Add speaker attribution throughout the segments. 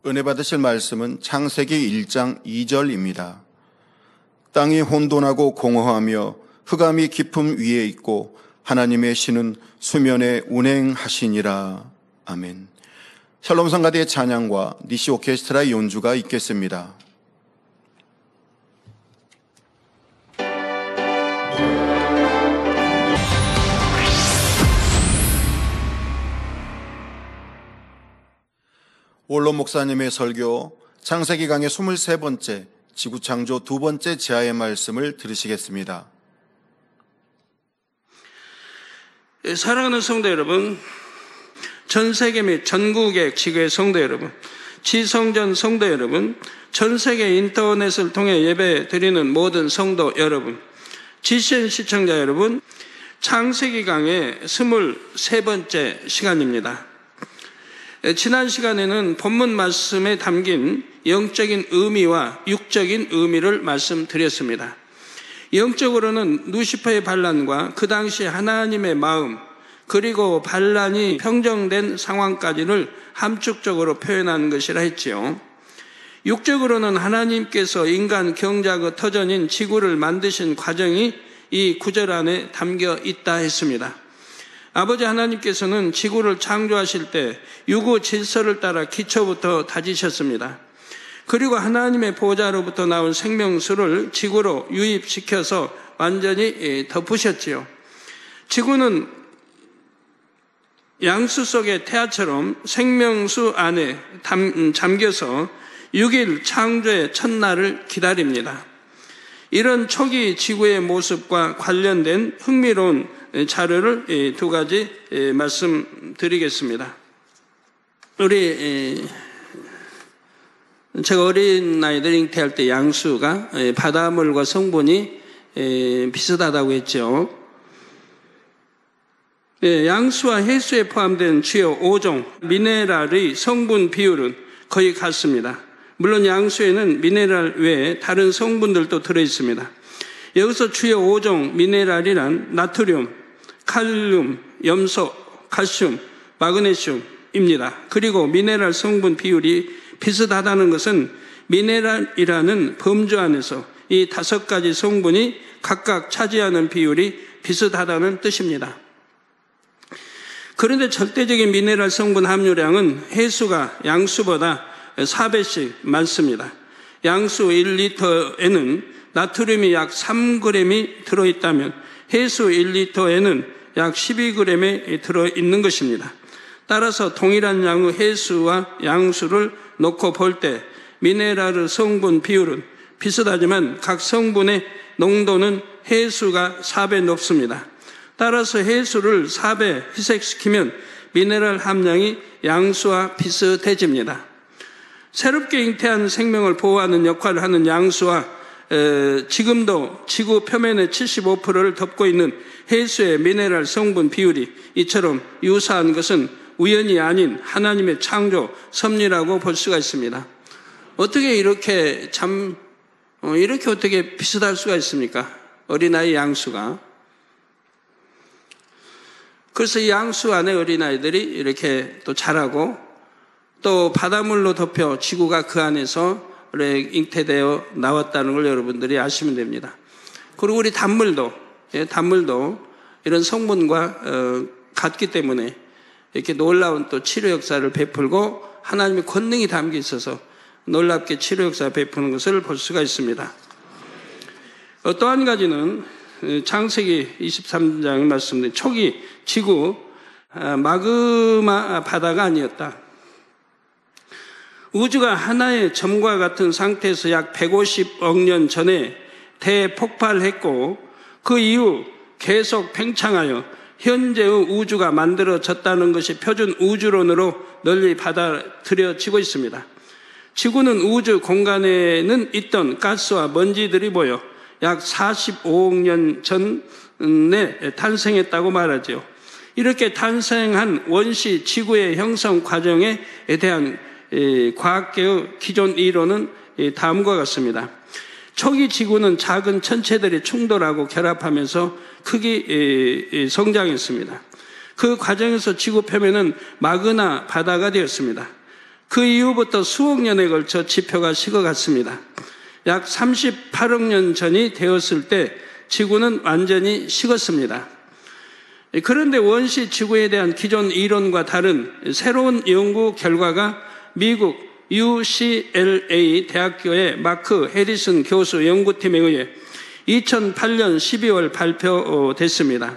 Speaker 1: 은혜 받으실 말씀은 창세기 1장 2절입니다. 땅이 혼돈하고 공허하며 흑암이 깊음 위에 있고 하나님의 신은 수면에 운행하시니라. 아멘. 샬롬 성가대의 찬양과 니시 오케스트라의 연주가 있겠습니다. 원로 목사님의 설교 창세기 강의 23번째 지구창조 2번째 지하의 말씀을 들으시겠습니다.
Speaker 2: 사랑하는 성도 여러분, 전 세계 및 전국의 지교의 성도 여러분, 지성전 성도 여러분, 전 세계 인터넷을 통해 예배 드리는 모든 성도 여러분, GCN 시청자 여러분, 창세기 강의 23번째 시간입니다. 지난 시간에는 본문 말씀에 담긴 영적인 의미와 육적인 의미를 말씀드렸습니다. 영적으로는 루시퍼의 반란과 그 당시 하나님의 마음, 그리고 반란이 평정된 상황까지를 함축적으로 표현하는 것이라 했지요. 육적으로는 하나님께서 인간 경작의 터전인 지구를 만드신 과정이 이 구절 안에 담겨 있다 했습니다. 아버지 하나님께서는 지구를 창조하실 때 유구 질서를 따라 기초부터 다지셨습니다. 그리고 하나님의 보좌로부터 나온 생명수를 지구로 유입시켜서 완전히 덮으셨지요. 지구는 양수 속의 태아처럼 생명수 안에 잠겨서 6일 창조의 첫날을 기다립니다. 이런 초기 지구의 모습과 관련된 흥미로운 자료를 두 가지 말씀드리겠습니다. 제가 어린 아이들 잉태할 때 양수가 바닷물과 성분이 비슷하다고 했죠. 양수와 해수에 포함된 주요 5종 미네랄의 성분 비율은 거의 같습니다. 물론 양수에는 미네랄 외에 다른 성분들도 들어있습니다. 여기서 주요 5종 미네랄이란 나트륨, 칼륨, 염소, 칼슘, 마그네슘입니다. 그리고 미네랄 성분 비율이 비슷하다는 것은 미네랄이라는 범주 안에서 이 5가지 성분이 각각 차지하는 비율이 비슷하다는 뜻입니다. 그런데 절대적인 미네랄 성분 함유량은 해수가 양수보다 4배씩 많습니다. 양수 1리터에는 나트륨이 약 3g이 들어있다면 해수 1리터에는 약 12g이 들어있는 것입니다. 따라서 동일한 양의 해수와 양수를 놓고 볼 때 미네랄의 성분 비율은 비슷하지만 각 성분의 농도는 해수가 4배 높습니다. 따라서 해수를 4배 희석시키면 미네랄 함량이 양수와 비슷해집니다. 새롭게 잉태한 생명을 보호하는 역할을 하는 양수와 지금도 지구 표면의 75%를 덮고 있는 해수의 미네랄 성분 비율이 이처럼 유사한 것은 우연이 아닌 하나님의 창조 섭리라고 볼 수가 있습니다. 어떻게 이렇게 어떻게 비슷할 수가 있습니까? 어린아이 양수가. 그래서 이 양수 안에 어린아이들이 이렇게 또 자라고 또 바닷물로 덮여 지구가 그 안에서 잉태되어 나왔다는 걸 여러분들이 아시면 됩니다. 그리고 우리 단물도 이런 성분과 같기 때문에 이렇게 놀라운 또 치료 역사를 베풀고 하나님의 권능이 담겨 있어서 놀랍게 치료 역사 베푸는 것을 볼 수가 있습니다. 또 한 가지는 창세기 23장의 말씀드린 초기 지구 마그마 바다가 아니었다. 우주가 하나의 점과 같은 상태에서 약 150억 년 전에 대폭발했고 그 이후 계속 팽창하여 현재의 우주가 만들어졌다는 것이 표준 우주론으로 널리 받아들여지고 있습니다. 지구는 우주 공간에는 있던 가스와 먼지들이 모여 약 45억 년 전에 탄생했다고 말하죠. 이렇게 탄생한 원시 지구의 형성 과정에 대한 과학계의 기존 이론은 다음과 같습니다. 초기 지구는 작은 천체들이 충돌하고 결합하면서 크게 성장했습니다. 그 과정에서 지구 표면은 마그마 바다가 되었습니다. 그 이후부터 수억 년에 걸쳐 지표가 식어갔습니다. 약 38억 년 전이 되었을 때 지구는 완전히 식었습니다. 그런데 원시 지구에 대한 기존 이론과 다른 새로운 연구 결과가 미국 UCLA 대학교의 마크 해리슨 교수 연구팀에 의해 2008년 12월 발표됐습니다.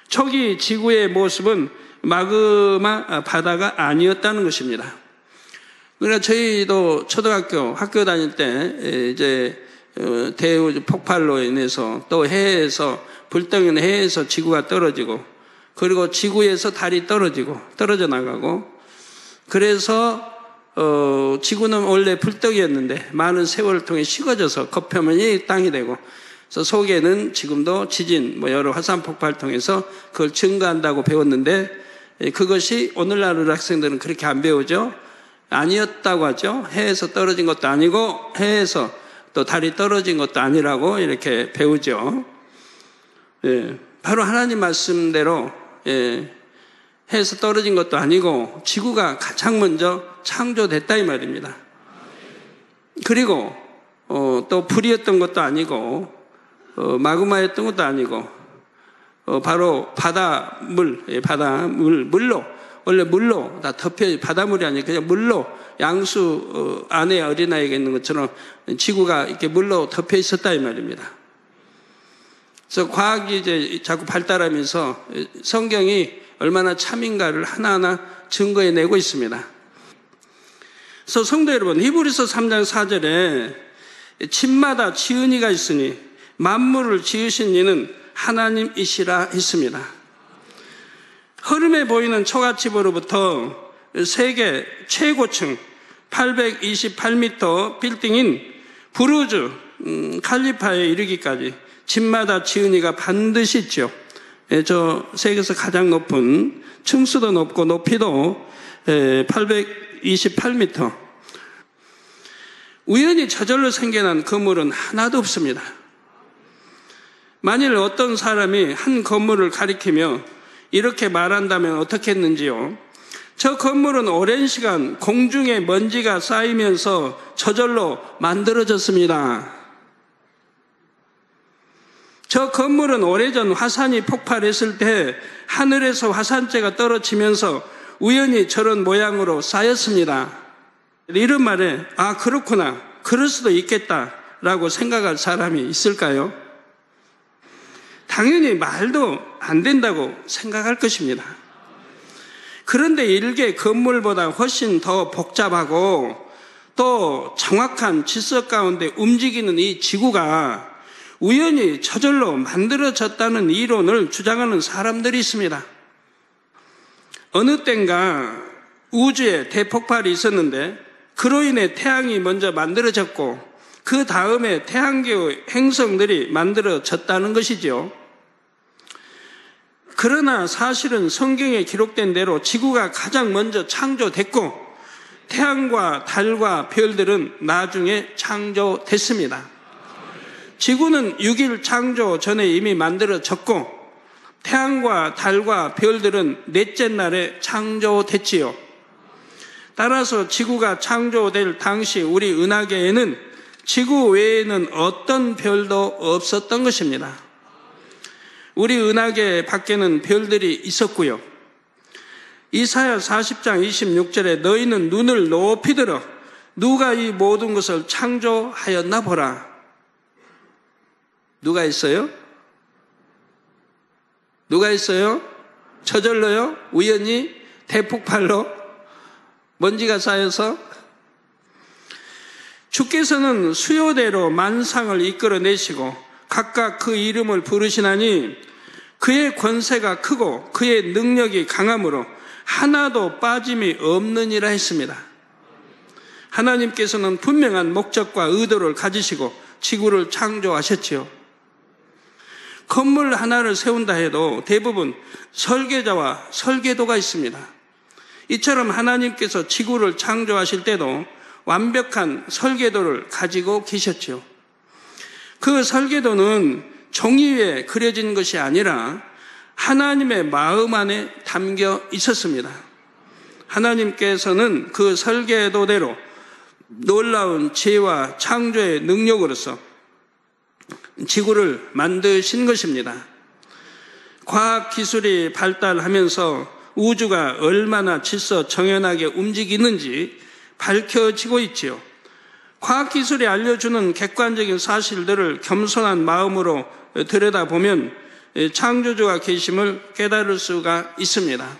Speaker 2: 초기 지구의 모습은 마그마 바다가 아니었다는 것입니다. 그러니까 저희도 초등학교 학교 다닐 때 이제 대우 폭발로 인해서 또 해에서 불덩이는 해에서 지구가 떨어지고 그리고 지구에서 달이 떨어져 나가고 그래서 지구는 원래 불덩이였는데 많은 세월을 통해 식어져서 겉표면이 땅이 되고 그래서 속에는 지금도 지진 여러 화산 폭발을 통해서 그걸 증가한다고 배웠는데 그것이 오늘날 학생들은 그렇게 안 배우죠. 아니었다고 하죠. 해에서 떨어진 것도 아니고 해에서 또 달이 떨어진 것도 아니라고 이렇게 배우죠. 바로 하나님 말씀대로 해에서 떨어진 것도 아니고 지구가 가장 먼저 창조됐다 이 말입니다. 그리고 또 불이었던 것도 아니고 마그마였던 것도 아니고 바로 물로 원래 물로 다 덮여 바닷물이 아니라 그냥 물로 양수 안에 어린아이가 있는 것처럼 지구가 이렇게 물로 덮여 있었다 이 말입니다. 그래서 과학이 이제 자꾸 발달하면서 성경이 얼마나 참인가를 하나하나 증거해 내고 있습니다. 그래서 성도 여러분, 히브리서 3장 4절에 집마다 지은이가 있으니 만물을 지으신 이는 하나님이시라 했습니다. 흐름에 보이는 초가집으로부터 세계 최고층 828m 빌딩인 부르즈 칼리파에 이르기까지 집마다 지은이가 반드시 있죠. 저 세계에서 가장 높은 층수도 높고 높이도 828m. 우연히 저절로 생겨난 건물은 하나도 없습니다. 만일 어떤 사람이 한 건물을 가리키며 이렇게 말한다면 어떻게 했는지요? 저 건물은 오랜 시간 공중에 먼지가 쌓이면서 저절로 만들어졌습니다. 저 건물은 오래전 화산이 폭발했을 때 하늘에서 화산재가 떨어지면서 우연히 저런 모양으로 쌓였습니다. 이런 말에 그렇구나, 그럴 수도 있겠다라고 생각할 사람이 있을까요? 당연히 말도 안 된다고 생각할 것입니다. 그런데 일개 건물보다 훨씬 더 복잡하고 또 정확한 질서 가운데 움직이는 이 지구가 우연히 저절로 만들어졌다는 이론을 주장하는 사람들이 있습니다. 어느 땐가 우주에 대폭발이 있었는데 그로 인해 태양이 먼저 만들어졌고 그 다음에 태양계의 행성들이 만들어졌다는 것이죠. 그러나 사실은 성경에 기록된 대로 지구가 가장 먼저 창조됐고 태양과 달과 별들은 나중에 창조됐습니다. 지구는 6일 창조 전에 이미 만들어졌고 태양과 달과 별들은 넷째 날에 창조됐지요. 따라서 지구가 창조될 당시 우리 은하계에는 지구 외에는 어떤 별도 없었던 것입니다. 우리 은하계 밖에는 별들이 있었고요. 이사야 40장 26절에 너희는 눈을 높이 들어 누가 이 모든 것을 창조하였나 보라. 누가 있어요? 누가 있어요? 저절로요? 우연히? 대폭발로? 먼지가 쌓여서? 주께서는 수요대로 만상을 이끌어내시고 각각 그 이름을 부르시나니 그의 권세가 크고 그의 능력이 강함으로 하나도 빠짐이 없느니라 했습니다. 하나님께서는 분명한 목적과 의도를 가지시고 지구를 창조하셨지요. 건물 하나를 세운다 해도 대부분 설계자와 설계도가 있습니다. 이처럼 하나님께서 지구를 창조하실 때도 완벽한 설계도를 가지고 계셨지요. 그 설계도는 종이 위에 그려진 것이 아니라 하나님의 마음 안에 담겨 있었습니다. 하나님께서는 그 설계도대로 놀라운 지혜와 창조의 능력으로서 지구를 만드신 것입니다. 과학기술이 발달하면서 우주가 얼마나 질서 정연하게 움직이는지 밝혀지고 있지요. 과학기술이 알려주는 객관적인 사실들을 겸손한 마음으로 들여다보면 창조주가 계심을 깨달을 수가 있습니다.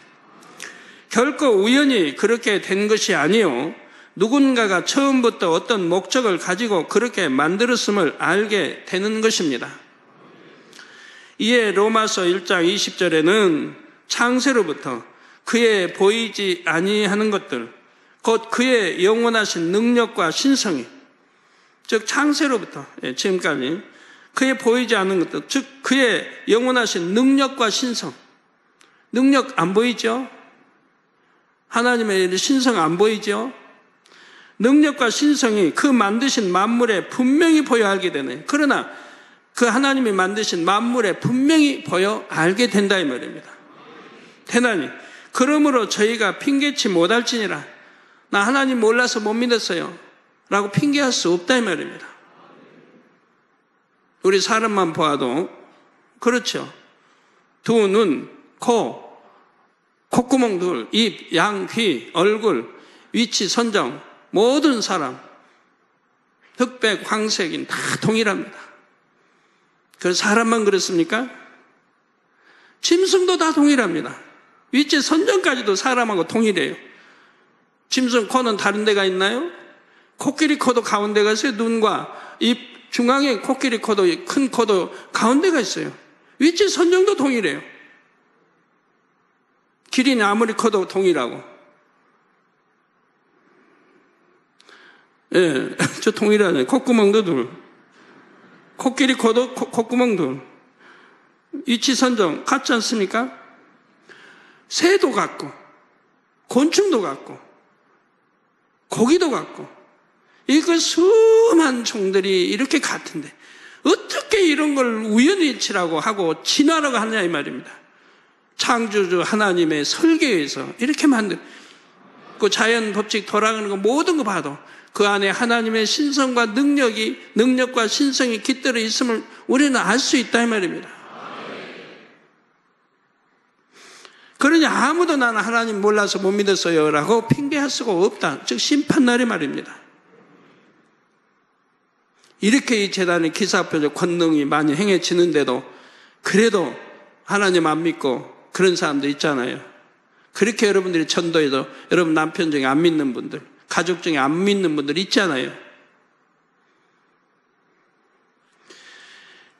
Speaker 2: 결코 우연히 그렇게 된 것이 아니요, 누군가가 처음부터 어떤 목적을 가지고 그렇게 만들었음을 알게 되는 것입니다. 이에 로마서 1장 20절에는 창세로부터 그의 보이지 아니하는 것들, 곧 그의 영원하신 능력과 신성이, 즉 창세로부터 지금까지 그의 보이지 않는 것들, 즉 그의 영원하신 능력과 신성. 능력 안 보이죠? 하나님의 신성 안 보이죠? 능력과 신성이 그 만드신 만물에 분명히 보여 알게 되네. 그러나 그 하나님이 만드신 만물에 분명히 보여 알게 된다 이 말입니다. 대단히 그러므로 저희가 핑계치 못할지니라, 나 하나님 몰라서 못 믿었어요 라고 핑계할 수 없다 이 말입니다. 우리 사람만 보아도 그렇죠. 두 눈, 코, 콧구멍 둘, 입, 양, 귀, 얼굴, 위치, 선정, 모든 사람 흑백, 황색인 다 동일합니다. 그 사람만 그렇습니까? 짐승도 다 동일합니다. 위치, 선정까지도 사람하고 동일해요. 짐승 코는 다른 데가 있나요? 코끼리 코도 가운데가 있어요. 눈과 입 중앙에 코끼리 코도, 큰 코도 가운데가 있어요. 위치, 선정도 동일해요. 기린이 아무리 커도 동일하고. 예, 저 동일하네. 콧구멍도 둘. 코끼리 코도 콧구멍 둘. 위치 선정 같지 않습니까? 새도 같고, 곤충도 같고, 고기도 같고, 이그 수많은 종들이 이렇게 같은데, 어떻게 이런 걸 우연일치라고 하고 진화라고 하느냐 이 말입니다. 창조주 하나님의 설계에 의해서 이렇게 만든, 그 자연 법칙 돌아가는 거 모든 거 봐도 그 안에 하나님의 신성과 능력과 신성이 깃들어 있음을 우리는 알 수 있다 이 말입니다. 그러니 아무도 나는 하나님 몰라서 못 믿었어요 라고 핑계할 수가 없다. 즉 심판날이 말입니다. 이렇게 이 재단의 기사표적 권능이 많이 행해지는데도 그래도 하나님 안 믿고 그런 사람들 있잖아요. 그렇게 여러분들이 전도해도 여러분 남편 중에 안 믿는 분들, 가족 중에 안 믿는 분들 있잖아요.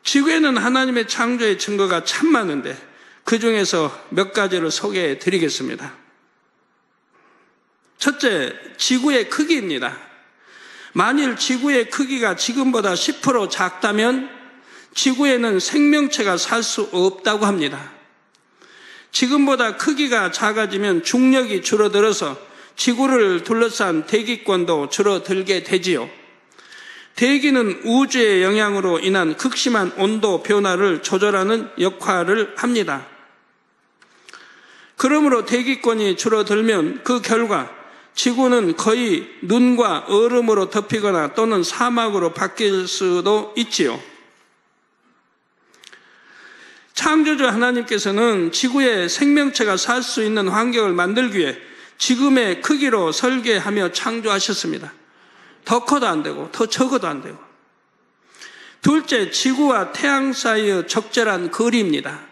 Speaker 2: 지구에는 하나님의 창조의 증거가 참 많은데 그 중에서 몇 가지를 소개해 드리겠습니다. 첫째, 지구의 크기입니다. 만일 지구의 크기가 지금보다 10% 작다면 지구에는 생명체가 살 수 없다고 합니다. 지금보다 크기가 작아지면 중력이 줄어들어서 지구를 둘러싼 대기권도 줄어들게 되지요. 대기는 우주의 영향으로 인한 극심한 온도 변화를 조절하는 역할을 합니다. 그러므로 대기권이 줄어들면 그 결과 지구는 거의 눈과 얼음으로 덮이거나 또는 사막으로 바뀔 수도 있지요. 창조주 하나님께서는 지구에 생명체가 살 수 있는 환경을 만들기 위해 지금의 크기로 설계하며 창조하셨습니다. 더 커도 안 되고 더 적어도 안 되고. 둘째, 지구와 태양 사이의 적절한 거리입니다.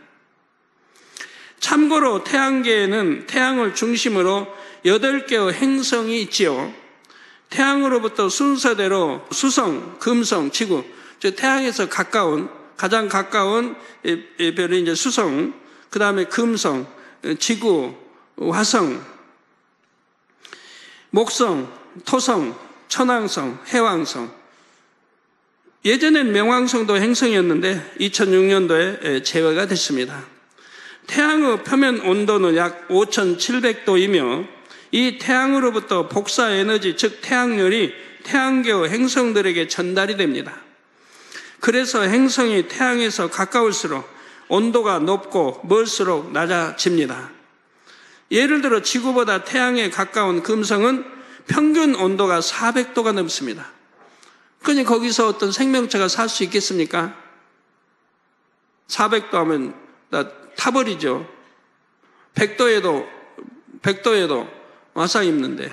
Speaker 2: 참고로 태양계에는 태양을 중심으로 8개의 행성이 있지요. 태양으로부터 순서대로 수성, 금성, 지구, 즉 태양에서 가장 가까운 별이 이제 수성, 그 다음에 금성, 지구, 화성, 목성, 토성, 천왕성, 해왕성. 예전엔 명왕성도 행성이었는데 2006년도에 제외가 됐습니다. 태양의 표면 온도는 약 5,700도이며 이 태양으로부터 복사 에너지, 즉 태양열이 태양계의 행성들에게 전달이 됩니다. 그래서 행성이 태양에서 가까울수록 온도가 높고 멀수록 낮아집니다. 예를 들어 지구보다 태양에 가까운 금성은 평균 온도가 400도가 넘습니다. 그러니 거기서 어떤 생명체가 살 수 있겠습니까? 400도 하면 다 타버리죠. 100도에도 와사 입는데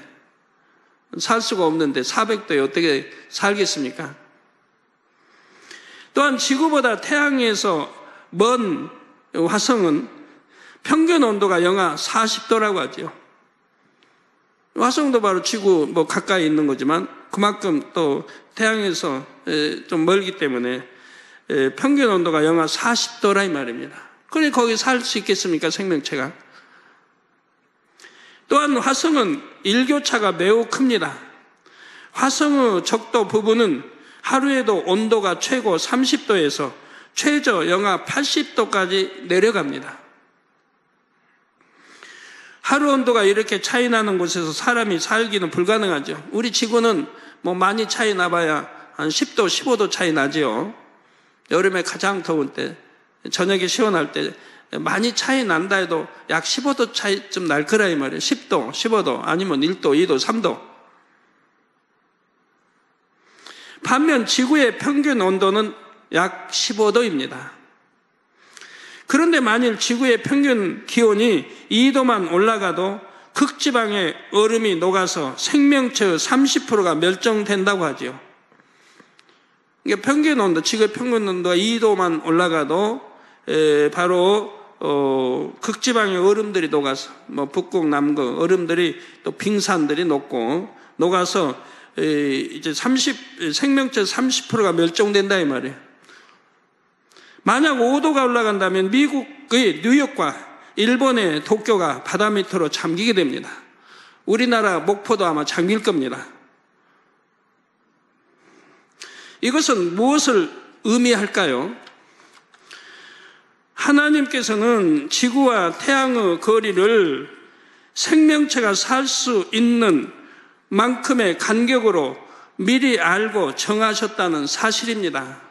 Speaker 2: 살 수가 없는데 400도에 어떻게 살겠습니까? 또한 지구보다 태양에서 먼 화성은 평균 온도가 영하 40도라고 하죠. 화성도 바로 지구 가까이 있는 거지만 그만큼 또 태양에서 좀 멀기 때문에 평균 온도가 영하 40도라 이 말입니다. 그러니 거기 살 수 있겠습니까? 생명체가. 또한 화성은 일교차가 매우 큽니다. 화성의 적도 부분은 하루에도 온도가 최고 30도에서 최저 영하 80도까지 내려갑니다. 하루 온도가 이렇게 차이 나는 곳에서 사람이 살기는 불가능하죠. 우리 지구는 많이 차이 나봐야 한 10도, 15도 차이 나죠. 여름에 가장 더운 때, 저녁에 시원할 때 많이 차이 난다 해도 약 15도 차이쯤 날 거라 이 말이에요. 10도, 15도, 아니면 1도, 2도, 3도. 반면 지구의 평균 온도는 약 15도입니다. 그런데 만일 지구의 평균 기온이 2도만 올라가도 극지방의 얼음이 녹아서 생명체의 30%가 멸종된다고 하죠. 그러니까 평균 온도, 지구의 평균 온도가 2도만 올라가도 바로 극지방의 얼음들이 녹아서 북극, 남극 얼음들이 또 빙산들이 녹아서 이제 생명체 30%가 멸종된다 이 말이에요. 만약 5도가 올라간다면 미국의 뉴욕과 일본의 도쿄가 바다 밑으로 잠기게 됩니다. 우리나라 목포도 아마 잠길 겁니다. 이것은 무엇을 의미할까요? 하나님께서는 지구와 태양의 거리를 생명체가 살 수 있는 만큼의 간격으로 미리 알고 정하셨다는 사실입니다.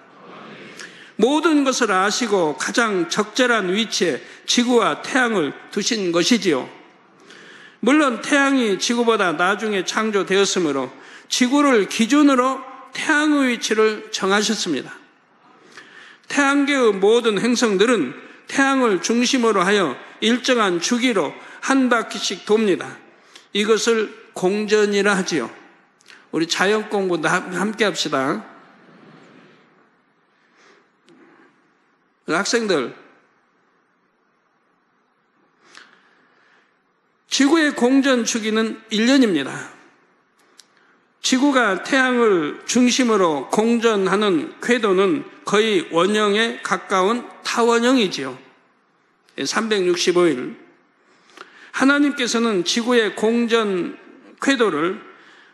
Speaker 2: 모든 것을 아시고 가장 적절한 위치에 지구와 태양을 두신 것이지요. 물론 태양이 지구보다 나중에 창조되었으므로 지구를 기준으로 태양의 위치를 정하셨습니다. 태양계의 모든 행성들은 태양을 중심으로 하여 일정한 주기로 한 바퀴씩 돕니다. 이것을 공전이라 하지요. 우리 자연 공부도 함께 합시다. 학생들, 지구의 공전 주기는 1년입니다. 지구가 태양을 중심으로 공전하는 궤도는 거의 원형에 가까운 타원형이지요. 365일. 하나님께서는 지구의 공전 궤도를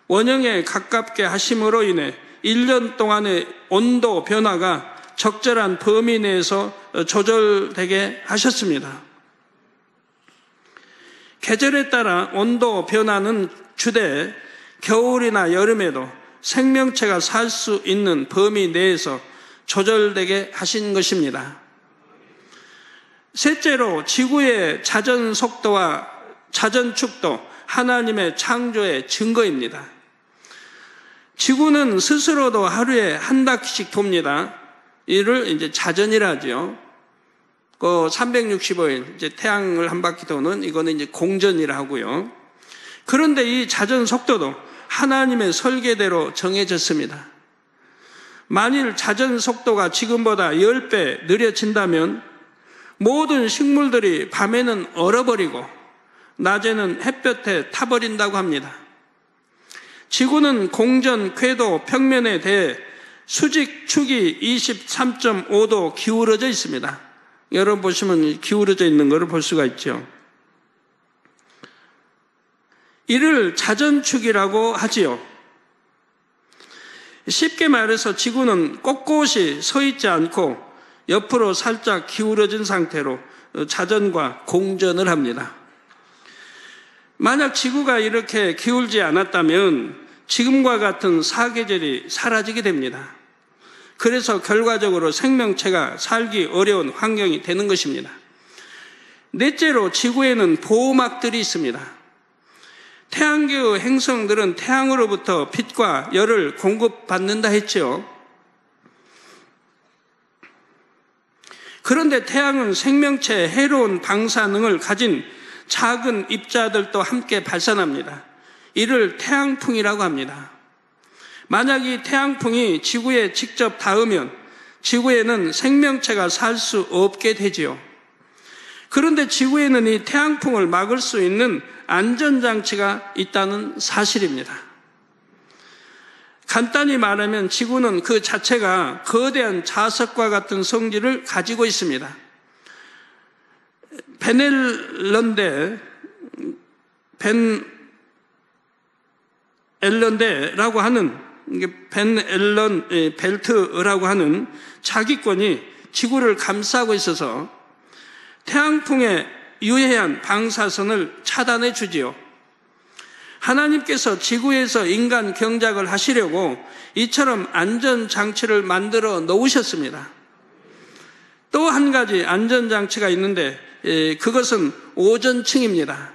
Speaker 2: 원형에 가깝게 하심으로 인해 1년 동안의 온도 변화가 적절한 범위 내에서 조절되게 하셨습니다. 계절에 따라 온도 변화는 주되 겨울이나 여름에도 생명체가 살 수 있는 범위 내에서 조절되게 하신 것입니다. 셋째로 지구의 자전 속도와 자전 축도, 하나님의 창조의 증거입니다. 지구는 스스로도 하루에 한 바퀴씩 돕니다. 이를 이제 자전이라 하죠. 그 365일 이제 태양을 한 바퀴 도는 이거는 이제 공전이라 하고요. 그런데 이 자전 속도도 하나님의 설계대로 정해졌습니다. 만일 자전 속도가 지금보다 10배 느려진다면 모든 식물들이 밤에는 얼어버리고 낮에는 햇볕에 타버린다고 합니다. 지구는 공전 궤도 평면에 대해 수직 축이 23.5도 기울어져 있습니다. 여러분 보시면 기울어져 있는 것을 볼 수가 있죠. 이를 자전축이라고 하지요. 쉽게 말해서 지구는 꼿꼿이 서 있지 않고 옆으로 살짝 기울어진 상태로 자전과 공전을 합니다. 만약 지구가 이렇게 기울지 않았다면 지금과 같은 사계절이 사라지게 됩니다. 그래서 결과적으로 생명체가 살기 어려운 환경이 되는 것입니다. 넷째로 지구에는 보호막들이 있습니다. 태양계의 행성들은 태양으로부터 빛과 열을 공급받는다 했죠. 그런데 태양은 생명체에 해로운 방사능을 가진 작은 입자들도 함께 발산합니다. 이를 태양풍이라고 합니다. 만약 이 태양풍이 지구에 직접 닿으면 지구에는 생명체가 살 수 없게 되지요. 그런데 지구에는 이 태양풍을 막을 수 있는 안전장치가 있다는 사실입니다. 간단히 말하면 지구는 그 자체가 거대한 자석과 같은 성질을 가지고 있습니다. 벤앨런 벨트라고 하는 자기권이 지구를 감싸고 있어서 태양풍에 유해한 방사선을 차단해 주지요. 하나님께서 지구에서 인간 경작을 하시려고 이처럼 안전장치를 만들어 놓으셨습니다. 또 한 가지 안전장치가 있는데 그것은 오존층입니다.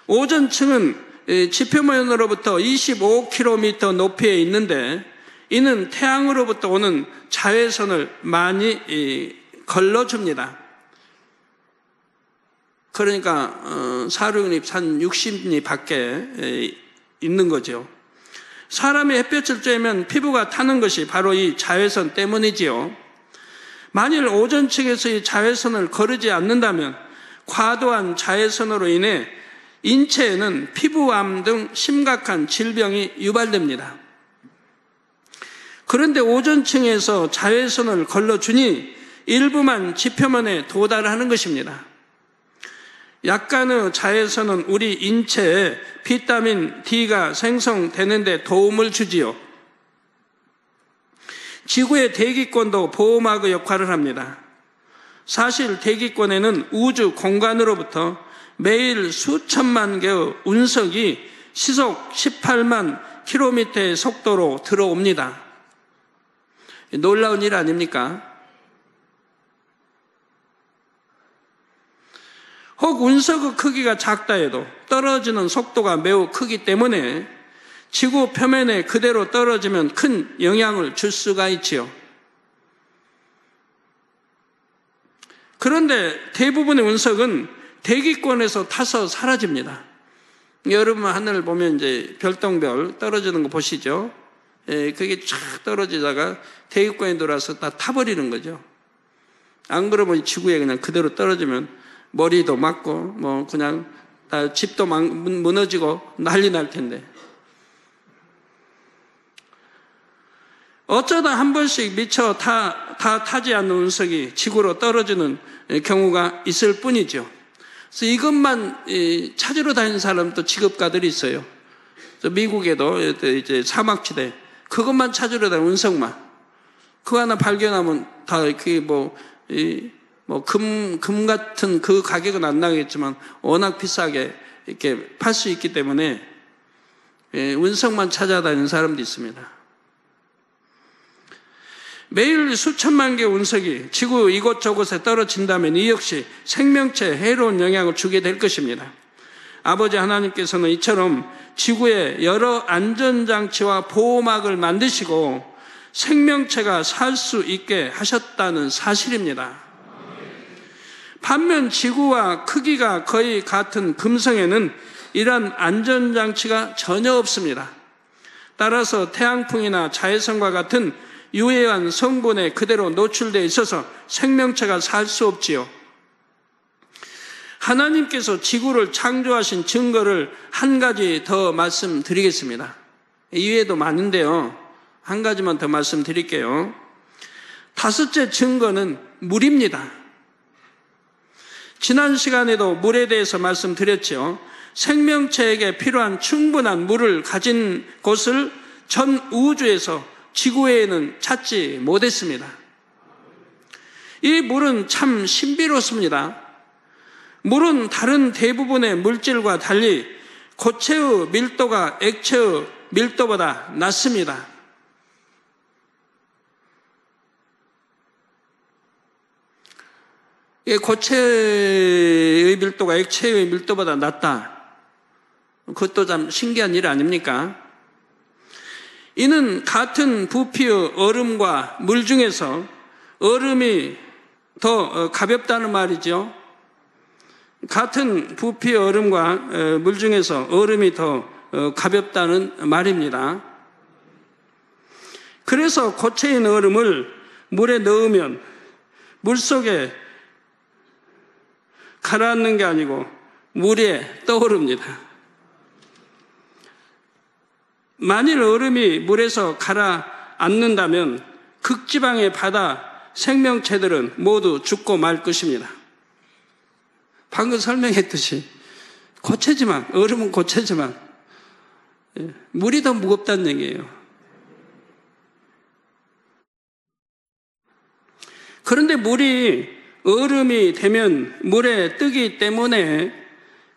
Speaker 2: 오존층은 지표면으로부터 25km 높이에 있는데 이는 태양으로부터 오는 자외선을 많이 걸러줍니다. 그러니까 사륙립 한 60리 밖에 있는 거죠. 사람이 햇볕을 쬐면 피부가 타는 것이 바로 이 자외선 때문이지요. 만일 오존층에서 이 자외선을 거르지 않는다면 과도한 자외선으로 인해 인체에는 피부암 등 심각한 질병이 유발됩니다. 그런데 오존층에서 자외선을 걸러주니 일부만 지표면에 도달하는 것입니다. 약간의 자외선은 우리 인체에 비타민 D가 생성되는 데 도움을 주지요. 지구의 대기권도 보호막의 역할을 합니다. 사실 대기권에는 우주 공간으로부터 매일 수천만 개의 운석이 시속 18만 킬로미터의 속도로 들어옵니다. 놀라운 일 아닙니까? 혹 운석의 크기가 작다 해도 떨어지는 속도가 매우 크기 때문에 지구 표면에 그대로 떨어지면 큰 영향을 줄 수가 있지요. 그런데 대부분의 운석은 대기권에서 타서 사라집니다. 여러분 하늘을 보면 이제 별똥별 떨어지는 거 보시죠. 그게 쫙 떨어지다가 대기권에 들어와서 다 타버리는 거죠. 안 그러면 지구에 그냥 그대로 떨어지면 머리도 맞고 뭐 그냥 다 집도 무너지고 난리 날 텐데. 어쩌다 한 번씩 미처 다 타지 않는 운석이 지구로 떨어지는 경우가 있을 뿐이죠. 그래서 이것만 찾으러 다니는 사람도 직업가들이 있어요. 미국에도 이제 사막지대 그것만 찾으러 다니는 운석만 그거 하나 발견하면 다 그게 금 같은 그 가격은 안 나겠지만 워낙 비싸게 이렇게 팔 수 있기 때문에 운석만 찾아다니는 사람도 있습니다. 매일 수천만 개의 운석이 지구 이곳저곳에 떨어진다면 이 역시 생명체에 해로운 영향을 주게 될 것입니다. 아버지 하나님께서는 이처럼 지구에 여러 안전장치와 보호막을 만드시고 생명체가 살 수 있게 하셨다는 사실입니다. 반면 지구와 크기가 거의 같은 금성에는 이러한 안전장치가 전혀 없습니다. 따라서 태양풍이나 자외선과 같은 유해한 성분에 그대로 노출되어 있어서 생명체가 살 수 없지요. 하나님께서 지구를 창조하신 증거를 한 가지 더 말씀드리겠습니다. 이외에도 많은데요. 한 가지만 더 말씀드릴게요. 다섯째 증거는 물입니다. 지난 시간에도 물에 대해서 말씀드렸죠. 생명체에게 필요한 충분한 물을 가진 곳을 전 우주에서 지구에는 찾지 못했습니다. 이 물은 참 신비롭습니다. 물은 다른 대부분의 물질과 달리 고체의 밀도가 액체의 밀도보다 낮습니다. 이게 고체의 밀도가 액체의 밀도보다 낮다. 그것도 참 신기한 일 아닙니까? 이는 같은 부피의 얼음과 물 중에서 얼음이 더 가볍다는 말이죠. 같은 부피의 얼음과 물 중에서 얼음이 더 가볍다는 말입니다. 그래서 고체인 얼음을 물에 넣으면 물 속에 가라앉는 게 아니고 물에 떠오릅니다. 만일 얼음이 물에서 가라앉는다면 극지방의 바다 생명체들은 모두 죽고 말 것입니다. 방금 설명했듯이 고체지만, 얼음은 고체지만 물이 더 무겁다는 얘기예요. 그런데 물이 얼음이 되면 물에 뜨기 때문에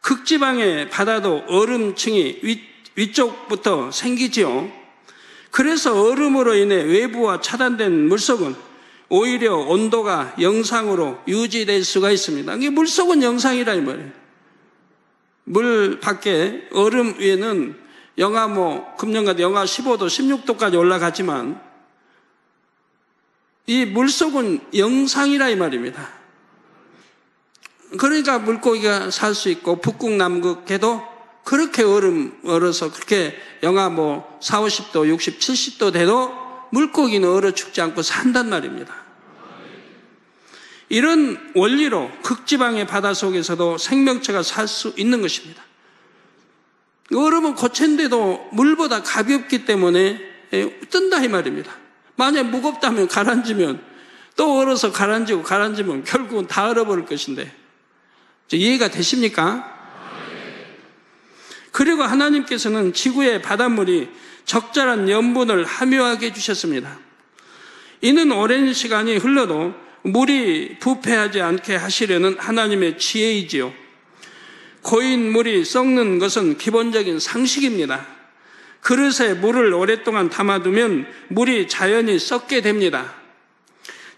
Speaker 2: 극지방의 바다도 얼음층이 위쪽부터 생기지요. 그래서 얼음으로 인해 외부와 차단된 물속은 오히려 온도가 영상으로 유지될 수가 있습니다. 이게 물속은 영상이라 이 말이에요. 물 밖에 얼음 위에는 금년까지 영하 15도, 16도까지 올라가지만 이 물속은 영상이라 이 말입니다. 그러니까 물고기가 살 수 있고 북극, 남극에도 그렇게 얼어서 그렇게 영하 4, 50도, 60, 70도 돼도 물고기는 얼어 죽지 않고 산단 말입니다. 이런 원리로 극지방의 바다 속에서도 생명체가 살 수 있는 것입니다. 얼음은 고체인데도 물보다 가볍기 때문에 뜬다 이 말입니다. 만약 무겁다면 가라앉으면 또 얼어서 가라앉으면 결국은 다 얼어버릴 것인데 이해가 되십니까? 그리고 하나님께서는 지구의 바닷물이 적절한 염분을 함유하게 해주셨습니다. 이는 오랜 시간이 흘러도 물이 부패하지 않게 하시려는 하나님의 지혜이지요. 고인 물이 썩는 것은 기본적인 상식입니다. 그릇에 물을 오랫동안 담아두면 물이 자연히 썩게 됩니다.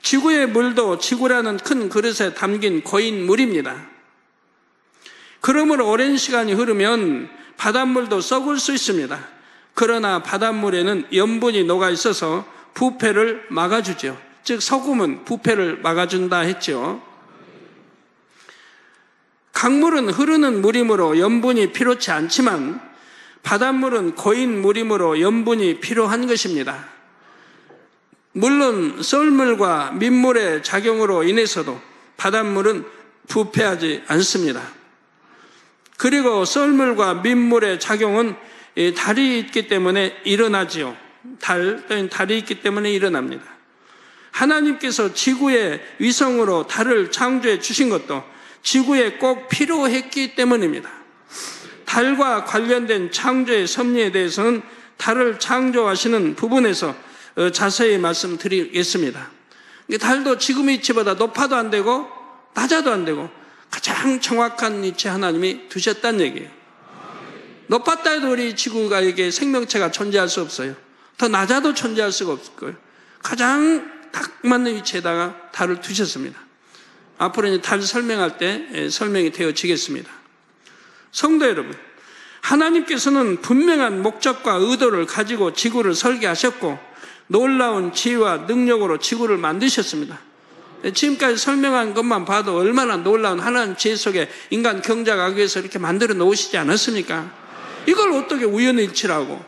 Speaker 2: 지구의 물도 지구라는 큰 그릇에 담긴 고인 물입니다. 그러므로 오랜 시간이 흐르면 바닷물도 썩을 수 있습니다. 그러나 바닷물에는 염분이 녹아 있어서 부패를 막아주죠. 즉 소금은 부패를 막아준다 했죠. 강물은 흐르는 물이므로 염분이 필요치 않지만 바닷물은 고인 물이므로 염분이 필요한 것입니다. 물론 썰물과 민물의 작용으로 인해서도 바닷물은 부패하지 않습니다. 그리고 썰물과 민물의 작용은 달이 있기 때문에 일어나지요. 달이 있기 때문에 일어납니다. 하나님께서 지구의 위성으로 달을 창조해 주신 것도 지구에 꼭 필요했기 때문입니다. 달과 관련된 창조의 섭리에 대해서는 달을 창조하시는 부분에서 자세히 말씀드리겠습니다. 달도 지금 위치보다 높아도 안 되고 낮아도 안 되고 가장 정확한 위치에 하나님이 두셨다는 얘기예요. 높았다 해도 우리 지구가 이게 생명체가 존재할 수 없어요. 더 낮아도 존재할 수가 없을 거예요. 가장 딱 맞는 위치에다가 달을 두셨습니다. 앞으로 이제 달 설명할 때 설명이 되어지겠습니다. 성도 여러분, 하나님께서는 분명한 목적과 의도를 가지고 지구를 설계하셨고 놀라운 지혜와 능력으로 지구를 만드셨습니다. 지금까지 설명한 것만 봐도 얼마나 놀라운 하나님 지혜 속에 인간 경작하기 위해서 이렇게 만들어 놓으시지 않았습니까? 이걸 어떻게 우연일치라고,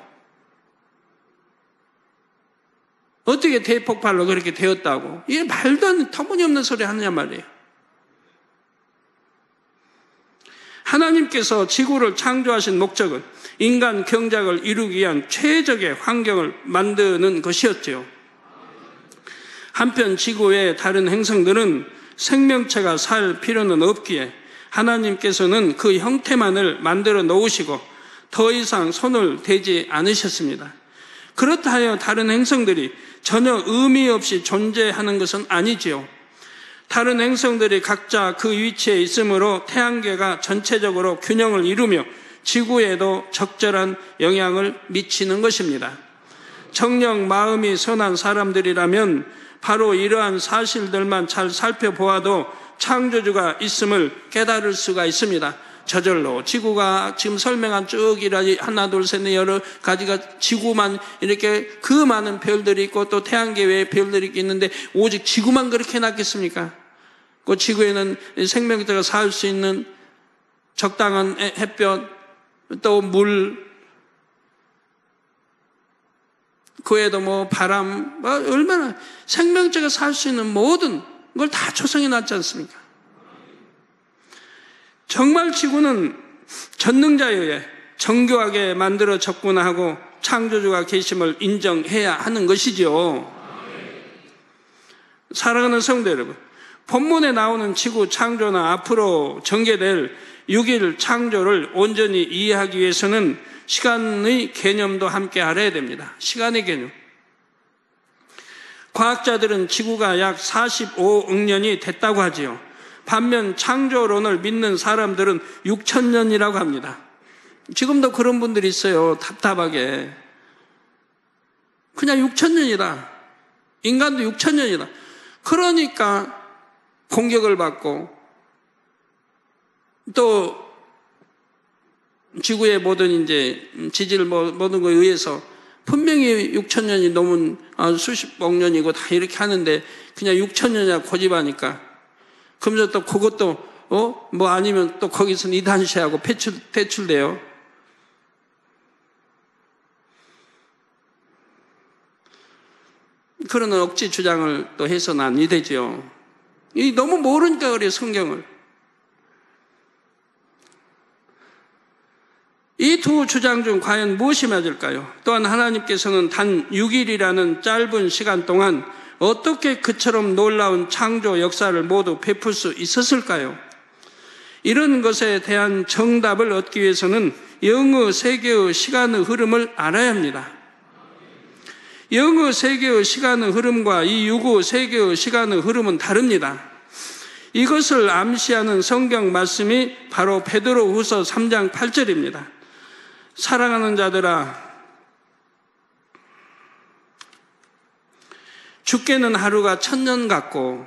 Speaker 2: 어떻게 대폭발로 그렇게 되었다고, 이게 말도 안 되는 터무니없는 소리 하느냐 말이에요. 하나님께서 지구를 창조하신 목적은 인간 경작을 이루기 위한 최적의 환경을 만드는 것이었지요. 한편 지구 외의 다른 행성들은 생명체가 살 필요는 없기에 하나님께서는 그 형태만을 만들어 놓으시고 더 이상 손을 대지 않으셨습니다. 그렇다 하여 다른 행성들이 전혀 의미 없이 존재하는 것은 아니지요. 다른 행성들이 각자 그 위치에 있으므로 태양계가 전체적으로 균형을 이루며 지구에도 적절한 영향을 미치는 것입니다. 정녕 마음이 선한 사람들이라면 바로 이러한 사실들만 잘 살펴보아도 창조주가 있음을 깨달을 수가 있습니다. 저절로 지구가 지금 설명한 쭉 하나 둘 셋 넷 여러 가지가 지구만 이렇게 그 많은 별들이 있고 또 태양계 외에 별들이 있는데 오직 지구만 그렇게 해놨겠습니까? 그 지구에는 생명체가 살 수 있는 적당한 햇볕 또 물 그 외에도 뭐 바람 얼마나 생명체가 살 수 있는 모든 걸 다 조성해 놨지 않습니까? 정말 지구는 전능자에 의해 정교하게 만들어 졌구나 하고 창조주가 계심을 인정해야 하는 것이죠. 사랑하는 성도 여러분, 본문에 나오는 지구 창조나 앞으로 전개될 6일 창조를 온전히 이해하기 위해서는 시간의 개념도 함께 알아야 됩니다. 시간의 개념. 과학자들은 지구가 약 45억 년이 됐다고 하지요. 반면 창조론을 믿는 사람들은 6,000년이라고 합니다. 지금도 그런 분들이 있어요. 답답하게. 그냥 6,000년이다. 인간도 6,000년이다. 그러니까 공격을 받고 또 지구의 모든 이제 지질 모든 거에 의해서 분명히 6,000년이 넘은 수십억 년이고 다 이렇게 하는데 그냥 6,000년이나 고집하니까 그러면서 또 그것도 뭐 아니면 또 거기서 이단시하고 퇴출돼요. 그런 억지 주장을 또 해서는 안 되죠. 너무 모르니까 그래요, 성경을. 이 두 주장 중 과연 무엇이 맞을까요? 또한 하나님께서는 단 6일이라는 짧은 시간 동안 어떻게 그처럼 놀라운 창조 역사를 모두 베풀 수 있었을까요? 이런 것에 대한 정답을 얻기 위해서는 영의 세계의 시간의 흐름을 알아야 합니다. 영의 세계의 시간의 흐름과 이 육의 세계의 시간의 흐름은 다릅니다. 이것을 암시하는 성경 말씀이 바로 베드로후서 3장 8절입니다. 사랑하는 자들아, 주께는 하루가 1,000년 같고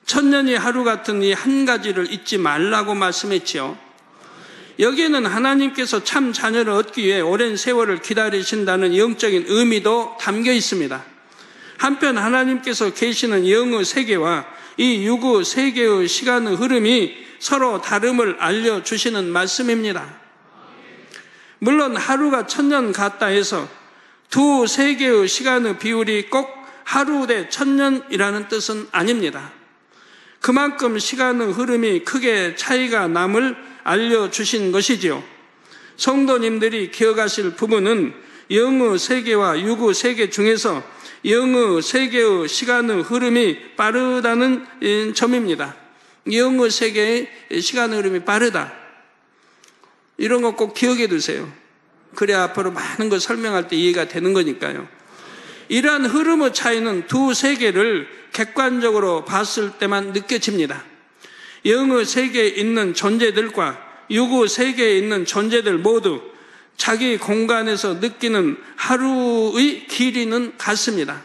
Speaker 2: 1,000년이 하루 같은 이 한 가지를 잊지 말라고 말씀했지요. 여기에는 하나님께서 참 자녀를 얻기 위해 오랜 세월을 기다리신다는 영적인 의미도 담겨 있습니다. 한편 하나님께서 계시는 영의 세계와 이 육의 세계의 시간의 흐름이 서로 다름을 알려주시는 말씀입니다. 물론 하루가 1,000년 같다 해서 두 세계의 시간의 비율이 꼭 하루 대 1,000년이라는 뜻은 아닙니다. 그만큼 시간의 흐름이 크게 차이가 남을 알려주신 것이지요. 성도님들이 기억하실 부분은 영의 세계와 육의 세계 중에서 영의 세계의 시간의 흐름이 빠르다는 점입니다. 영의 세계의 시간의 흐름이 빠르다. 이런 거 꼭 기억해 두세요. 그래야 앞으로 많은 걸 설명할 때 이해가 되는 거니까요. 이러한 흐름의 차이는 두 세계를 객관적으로 봤을 때만 느껴집니다. 영의 세계에 있는 존재들과 육의 세계에 있는 존재들 모두 자기 공간에서 느끼는 하루의 길이는 같습니다.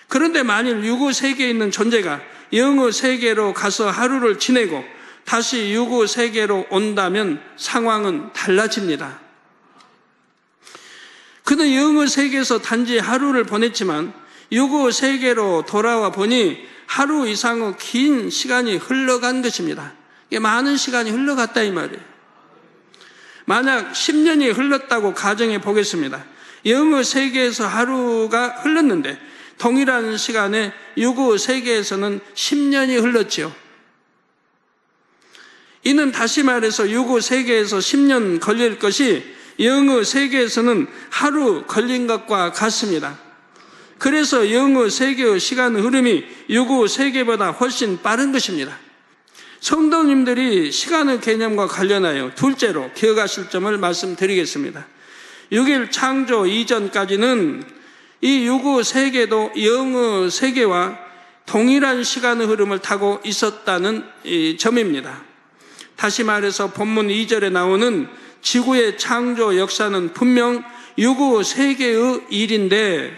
Speaker 2: 그런데 만일 육의 세계에 있는 존재가 영의 세계로 가서 하루를 지내고 다시 육의 세계로 온다면 상황은 달라집니다. 그는 영의 세계에서 단지 하루를 보냈지만 육의 세계로 돌아와 보니 하루 이상의 긴 시간이 흘러간 것입니다. 이게 많은 시간이 흘러갔다 이 말이에요. 만약 10년이 흘렀다고 가정해 보겠습니다. 영의 세계에서 하루가 흘렀는데 동일한 시간에 육의 세계에서는 10년이 흘렀지요. 이는 다시 말해서 육의 세계에서 10년 걸릴 것이 영의 세계에서는 하루 걸린 것과 같습니다. 그래서 영의 세계의 시간의 흐름이 육의 세계보다 훨씬 빠른 것입니다. 성도님들이 시간의 개념과 관련하여 둘째로 기억하실 점을 말씀드리겠습니다. 6일 창조 이전까지는 이 육의 세계도 영의 세계와 동일한 시간의 흐름을 타고 있었다는 점입니다. 다시 말해서 본문 2절에 나오는 지구의 창조 역사는 분명 육의 세계의 일인데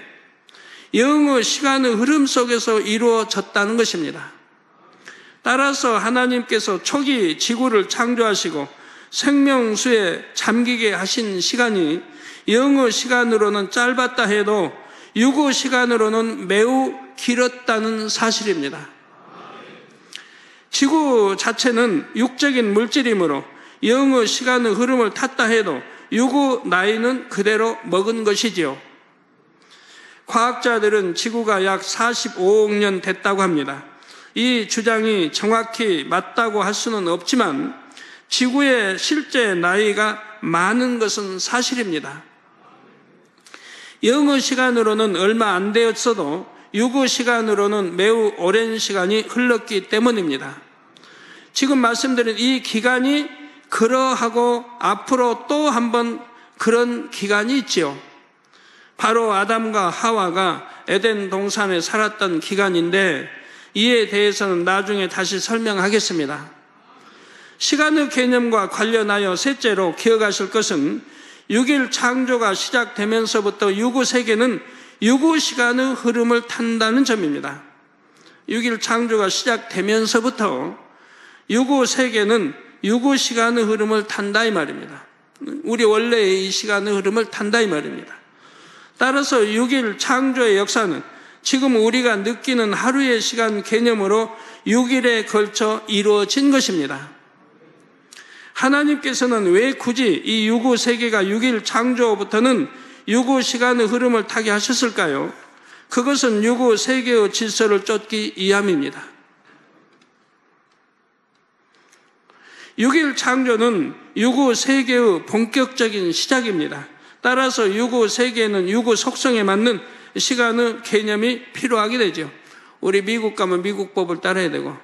Speaker 2: 영의 시간의 흐름 속에서 이루어졌다는 것입니다. 따라서 하나님께서 초기 지구를 창조하시고 생명수에 잠기게 하신 시간이 영어 시간으로는 짧았다 해도 유구 시간으로는 매우 길었다는 사실입니다. 지구 자체는 육적인 물질이므로 영어 시간의 흐름을 탔다 해도 유구 나이는 그대로 먹은 것이지요. 과학자들은 지구가 약 45억 년 됐다고 합니다. 이 주장이 정확히 맞다고 할 수는 없지만 지구의 실제 나이가 많은 것은 사실입니다. 영어 시간으로는 얼마 안 되었어도 유구 시간으로는 매우 오랜 시간이 흘렀기 때문입니다. 지금 말씀드린 이 기간이 그러하고 앞으로 또 한 번 그런 기간이 있지요. 바로 아담과 하와가 에덴 동산에 살았던 기간인데 이에 대해서는 나중에 다시 설명하겠습니다. 시간의 개념과 관련하여 셋째로 기억하실 것은 6일 창조가 시작되면서부터 유구 세계는 유구 시간의 흐름을 탄다는 점입니다. 6일 창조가 시작되면서부터 유구 세계는 유구 시간의 흐름을 탄다 이 말입니다. 우리 원래의 이 시간의 흐름을 탄다 이 말입니다. 따라서 6일 창조의 역사는 지금 우리가 느끼는 하루의 시간 개념으로 6일에 걸쳐 이루어진 것입니다. 하나님께서는 왜 굳이 이 유구 세계가 6일 창조부터는 유구 시간의 흐름을 타게 하셨을까요? 그것은 유구 세계의 질서를 쫓기 위함입니다. 6일 창조는 유구 세계의 본격적인 시작입니다. 따라서 유구 세계에는 유구 속성에 맞는 시간의 개념이 필요하게 되죠. 우리 미국 가면 미국법을 따라야 되고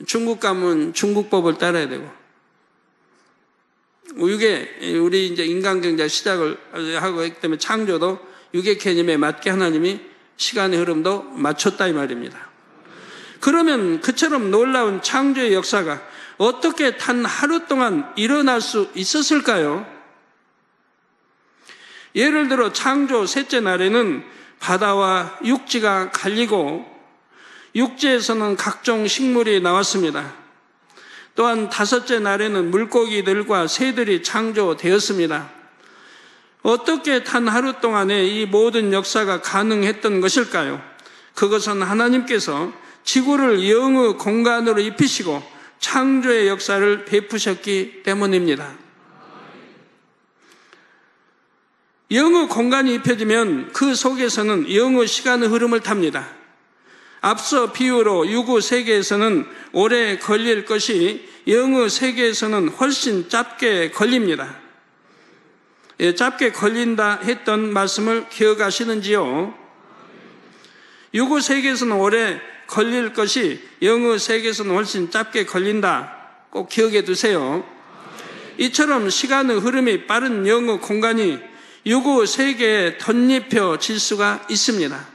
Speaker 2: 중국 가면 중국법을 따라야 되고 이게 우리 이제 인간경제 시작을 하고 있기 때문에 창조도 유계 개념에 맞게 하나님이 시간의 흐름도 맞췄다 이 말입니다. 그러면 그처럼 놀라운 창조의 역사가 어떻게 단 하루 동안 일어날 수 있었을까요? 예를 들어 창조 셋째 날에는 바다와 육지가 갈리고 육지에서는 각종 식물이 나왔습니다. 또한 다섯째 날에는 물고기들과 새들이 창조되었습니다. 어떻게 단 하루 동안에 이 모든 역사가 가능했던 것일까요? 그것은 하나님께서 지구를 영의 공간으로 입히시고 창조의 역사를 베푸셨기 때문입니다. 영의 공간이 입혀지면 그 속에서는 영의 시간의 흐름을 탑니다. 앞서 비유로 유구 세계에서는 오래 걸릴 것이 영의 세계에서는 훨씬 짧게 걸립니다. 짧게 걸린다 했던 말씀을 기억하시는지요? 유구 세계에서는 오래 걸릴 것이 영의 세계에서는 훨씬 짧게 걸린다. 꼭 기억해 두세요. 이처럼 시간의 흐름이 빠른 영의 공간이 유구 세계에 덧입혀질 수가 있습니다.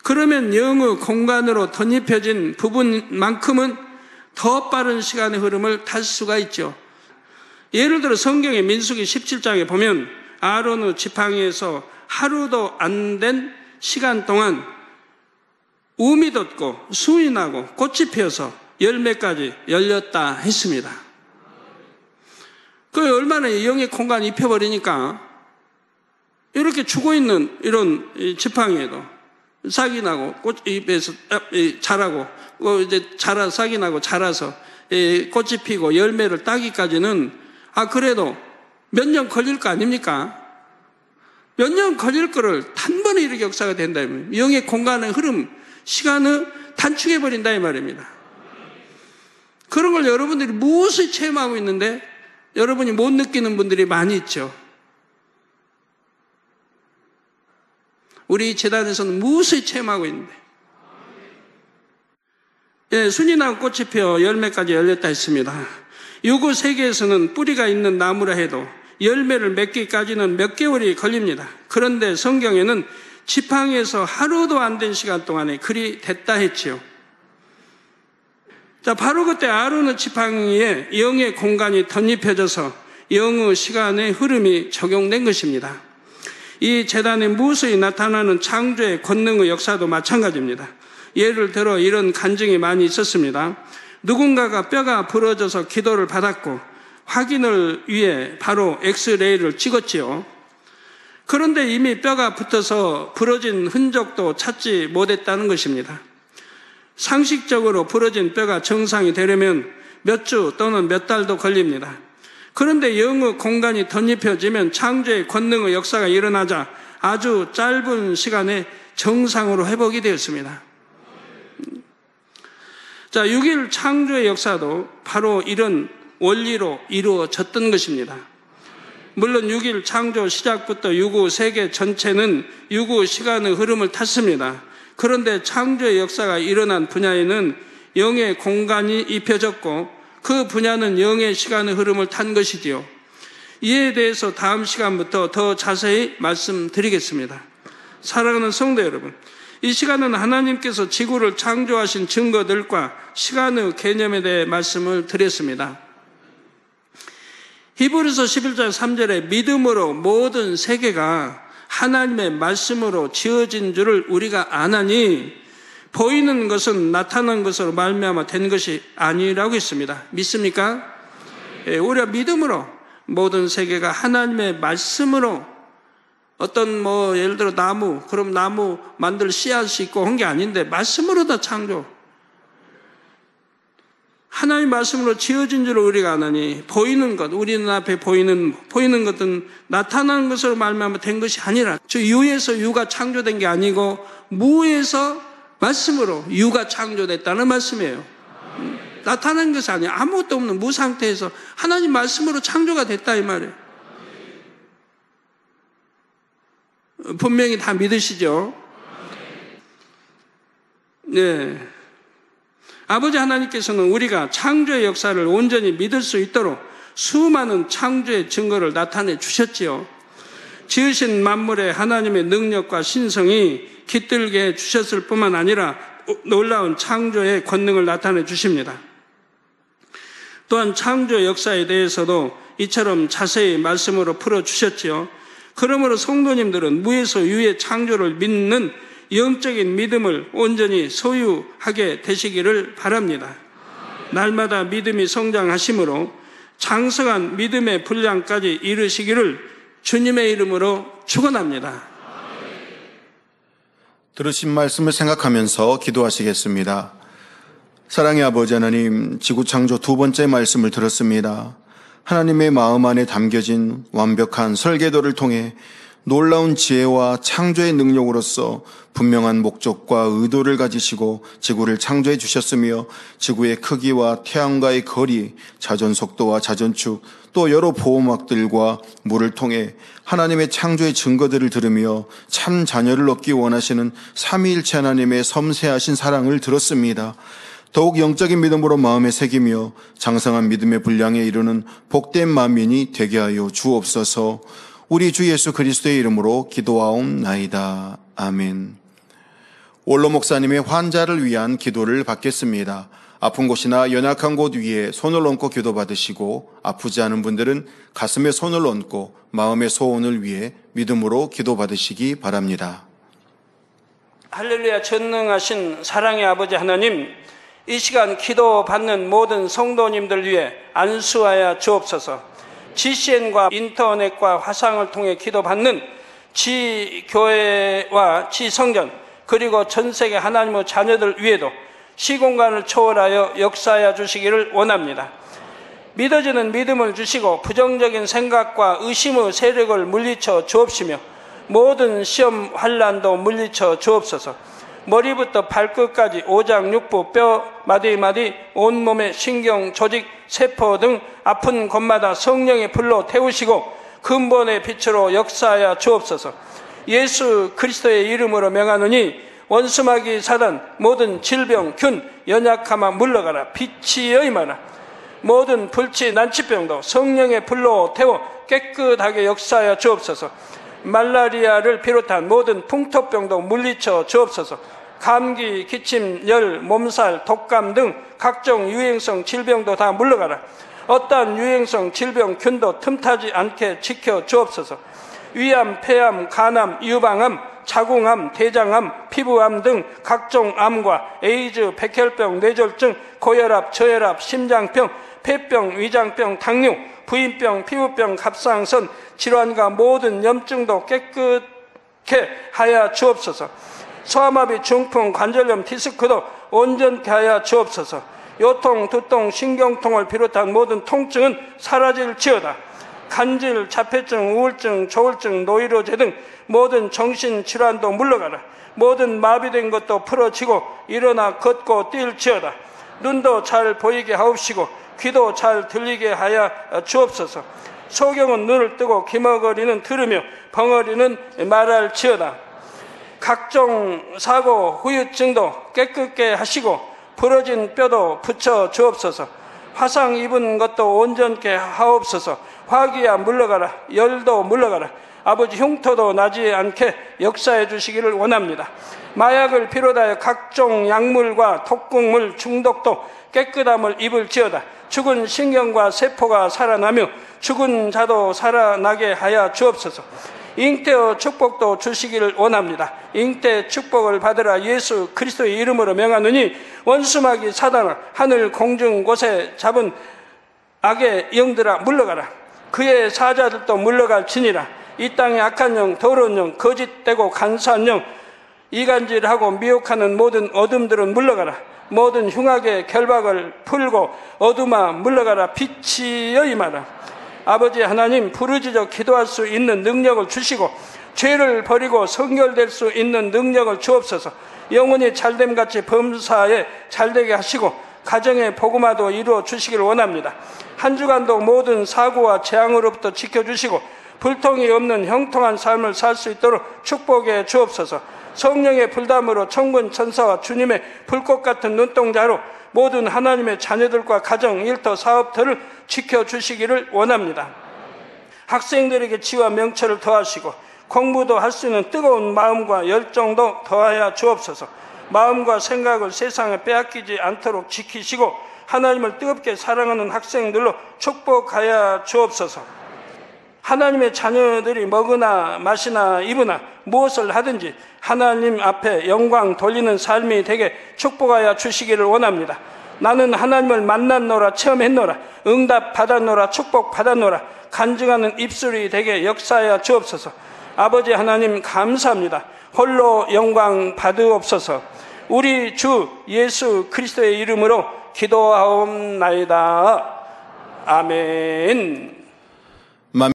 Speaker 2: 그러면 영의 공간으로 덧입혀진 부분만큼은 더 빠른 시간의 흐름을 탈 수가 있죠. 예를 들어 성경의 민수기 17장에 보면 아론의 지팡이에서 하루도 안 된 시간 동안 우미 돋고 순이 나고 꽃이 피어서 열매까지 열렸다 했습니다. 그 얼마나 영의 공간이 입혀버리니까 이렇게 죽어있는 이런 지팡이에도 싹이 나고 꽃잎에서 자라고 이제 싹이 나고 자라서 꽃이 피고 열매를 따기까지는 그래도 몇 년 걸릴 거 아닙니까? 몇 년 걸릴 거를 단번에 이렇게 역사가 된다면 영의 공간의 흐름, 시간을 단축해버린다 이 말입니다. 그런 걸 여러분들이 무엇을 체험하고 있는데 여러분이 못 느끼는 분들이 많이 있죠. 우리 재단에서는 무엇을 체험하고 있는데 순이 나고 꽃이 피어 열매까지 열렸다 했습니다. 유구 세계에서는 뿌리가 있는 나무라 해도 열매를 맺기까지는 몇 개월이 걸립니다. 그런데 성경에는 지팡이에서 하루도 안 된 시간 동안에 그리 됐다 했지요. 자, 바로 그때 아론의 지팡이에 영의 공간이 덧입혀져서 영의 시간의 흐름이 적용된 것입니다. 이 재단의 무수히 나타나는 창조의 권능의 역사도 마찬가지입니다. 예를 들어 이런 간증이 많이 있었습니다. 누군가가 뼈가 부러져서 기도를 받았고 확인을 위해 바로 엑스레이를 찍었지요. 그런데 이미 뼈가 붙어서 부러진 흔적도 찾지 못했다는 것입니다. 상식적으로 부러진 뼈가 정상이 되려면 몇 주 또는 몇 달도 걸립니다. 그런데 영의 공간이 덧입혀지면 창조의 권능의 역사가 일어나자 아주 짧은 시간에 정상으로 회복이 되었습니다. 자, 6일 창조의 역사도 바로 이런 원리로 이루어졌던 것입니다. 물론 6일 창조 시작부터 유구 세계 전체는 유구 시간의 흐름을 탔습니다. 그런데 창조의 역사가 일어난 분야에는 영의 공간이 입혀졌고 그 분야는 영의 시간의 흐름을 탄 것이지요. 이에 대해서 다음 시간부터 더 자세히 말씀드리겠습니다. 사랑하는 성도 여러분, 이 시간은 하나님께서 지구를 창조하신 증거들과 시간의 개념에 대해 말씀을 드렸습니다. 히브리서 11장 3절에 믿음으로 모든 세계가 하나님의 말씀으로 지어진 줄을 우리가 아나니 보이는 것은 나타난 것으로 말미암아 된 것이 아니라고 했습니다. 믿습니까? 예, 우리가 믿음으로 모든 세계가 하나님의 말씀으로 어떤 예를 들어 나무, 그럼 나무 만들 씨앗이 있고 한 게 아닌데 말씀으로 다 창조. 하나님 말씀으로 지어진 줄을 우리가 아나니 보이는 것, 우리 눈앞에 보이는 것은 나타나는 것으로 말미암아 된 것이 아니라 저 유에서 유가 창조된 게 아니고 무에서 말씀으로 유가 창조됐다는 말씀이에요. 나타난 것이 아니에요. 아무것도 없는 무 상태에서 하나님 말씀으로 창조가 됐다 이 말이에요. 분명히 다 믿으시죠? 네. 아버지 하나님께서는 우리가 창조의 역사를 온전히 믿을 수 있도록 수많은 창조의 증거를 나타내 주셨지요. 지으신 만물의 하나님의 능력과 신성이 깃들게 해 주셨을 뿐만 아니라 놀라운 창조의 권능을 나타내 주십니다. 또한 창조 역사에 대해서도 이처럼 자세히 말씀으로 풀어주셨지요. 그러므로 성도님들은 무에서 유의 창조를 믿는 영적인 믿음을 온전히 소유하게 되시기를 바랍니다. 날마다 믿음이 성장하심으로 장성한 믿음의 분량까지 이르시기를 주님의 이름으로 축원합니다.
Speaker 1: 들으신 말씀을 생각하면서 기도하시겠습니다. 사랑의 아버지 하나님, 지구 창조 두 번째 말씀을 들었습니다. 하나님의 마음 안에 담겨진 완벽한 설계도를 통해 놀라운 지혜와 창조의 능력으로서 분명한 목적과 의도를 가지시고 지구를 창조해 주셨으며 지구의 크기와 태양과의 거리, 자전 속도와 자전축, 또 여러 보호막들과 물을 통해 하나님의 창조의 증거들을 들으며 참 자녀를 얻기 원하시는 삼위일체 하나님의 섬세하신 사랑을 들었습니다. 더욱 영적인 믿음으로 마음에 새기며 장성한 믿음의 분량에 이르는 복된 만민이 되게 하여 주옵소서. 우리 주 예수 그리스도의 이름으로 기도하옵나이다. 아멘. 원로 목사님의 환자를 위한 기도를 받겠습니다. 아픈 곳이나 연약한 곳 위에 손을 얹고 기도받으시고 아프지 않은 분들은 가슴에 손을 얹고 마음의 소원을 위해 믿음으로 기도받으시기 바랍니다.
Speaker 2: 할렐루야. 전능하신 사랑의 아버지 하나님, 이 시간 기도받는 모든 성도님들 위해 안수하여 주옵소서. GCN과 인터넷과 화상을 통해 기도받는 지교회와 지성전 그리고 전세계 하나님의 자녀들 위에도 시공간을 초월하여 역사하여 주시기를 원합니다. 믿어지는 믿음을 주시고 부정적인 생각과 의심의 세력을 물리쳐 주옵시며 모든 시험 환난도 물리쳐 주옵소서. 머리부터 발끝까지 오장육부, 뼈, 마디마디, 온몸의 신경, 조직, 세포 등 아픈 곳마다 성령의 불로 태우시고 근본의 빛으로 역사하여 주옵소서. 예수 그리스도의 이름으로 명하노니 원수마귀 사단 모든 질병, 균, 연약함아 물러가라. 빛이 임하라. 모든 불치, 난치병도 성령의 불로 태워 깨끗하게 역사하여 주옵소서. 말라리아를 비롯한 모든 풍토병도 물리쳐 주옵소서. 감기, 기침, 열, 몸살, 독감 등 각종 유행성 질병도 다 물러가라. 어떠한 유행성 질병, 균도 틈타지 않게 지켜 주옵소서. 위암, 폐암, 간암, 유방암, 자궁암, 대장암, 피부암 등 각종 암과 에이즈, 백혈병, 뇌졸중, 고혈압, 저혈압, 심장병, 폐병, 위장병, 당뇨, 부인병, 피부병, 갑상선 질환과 모든 염증도 깨끗게 하여 주옵소서. 소아마비, 중풍, 관절염, 디스크도 온전케 하여 주옵소서. 요통, 두통, 신경통을 비롯한 모든 통증은 사라질지어다. 간질, 자폐증, 우울증, 조울증, 노이로제 등 모든 정신질환도 물러가라. 모든 마비된 것도 풀어지고 일어나 걷고 뛸지어다. 눈도 잘 보이게 하옵시고 귀도 잘 들리게 하여 주옵소서. 소경은 눈을 뜨고 기머거리는 들으며 벙어리는 말할지어다. 각종 사고, 후유증도 깨끗게 하시고 부러진 뼈도 붙여 주옵소서. 화상 입은 것도 온전케 하옵소서. 화기야 물러가라. 열도 물러가라. 아버지 흉터도 나지 않게 역사해 주시기를 원합니다. 마약을 비롯하여 각종 약물과 독극물 중독도 깨끗함을 입을지어다. 죽은 신경과 세포가 살아나며 죽은 자도 살아나게 하여 주옵소서. 잉태의 축복도 주시기를 원합니다. 잉태 축복을 받으라. 예수 그리스도의 이름으로 명하노니 원수마귀 사단아, 하늘 공중 곳에 잡은 악의 영들아 물러가라. 그의 사자들도 물러갈지니라. 이 땅의 악한 영, 더러운 영, 거짓되고 간사한 영, 이간질하고 미혹하는 모든 어둠들은 물러가라. 모든 흉악의 결박을 풀고 어둠아 물러가라. 빛이여 임하라. 아버지 하나님, 부르짖어 기도할 수 있는 능력을 주시고 죄를 버리고 성결될 수 있는 능력을 주옵소서. 영혼이 잘됨같이 범사에 잘되게 하시고 가정의 복음화도 이루어 주시길 원합니다. 한 주간도 모든 사고와 재앙으로부터 지켜주시고 불통이 없는 형통한 삶을 살 수 있도록 축복해 주옵소서. 성령의 불담으로 천군 천사와 주님의 불꽃 같은 눈동자로 모든 하나님의 자녀들과 가정, 일터, 사업들을 지켜주시기를 원합니다. 학생들에게 지와 명철을 더하시고 공부도 할 수 있는 뜨거운 마음과 열정도 더하여 주옵소서. 마음과 생각을 세상에 빼앗기지 않도록 지키시고 하나님을 뜨겁게 사랑하는 학생들로 축복하여 주옵소서. 하나님의 자녀들이 먹으나 마시나 입으나 무엇을 하든지 하나님 앞에 영광 돌리는 삶이 되게 축복하여 주시기를 원합니다. 나는 하나님을 만났노라, 체험했노라, 응답 받았노라, 축복 받았노라, 간증하는 입술이 되게 역사하여 주옵소서. 아버지 하나님 감사합니다. 홀로 영광 받으옵소서. 우리 주 예수 그리스도의 이름으로 기도하옵나이다. 아멘.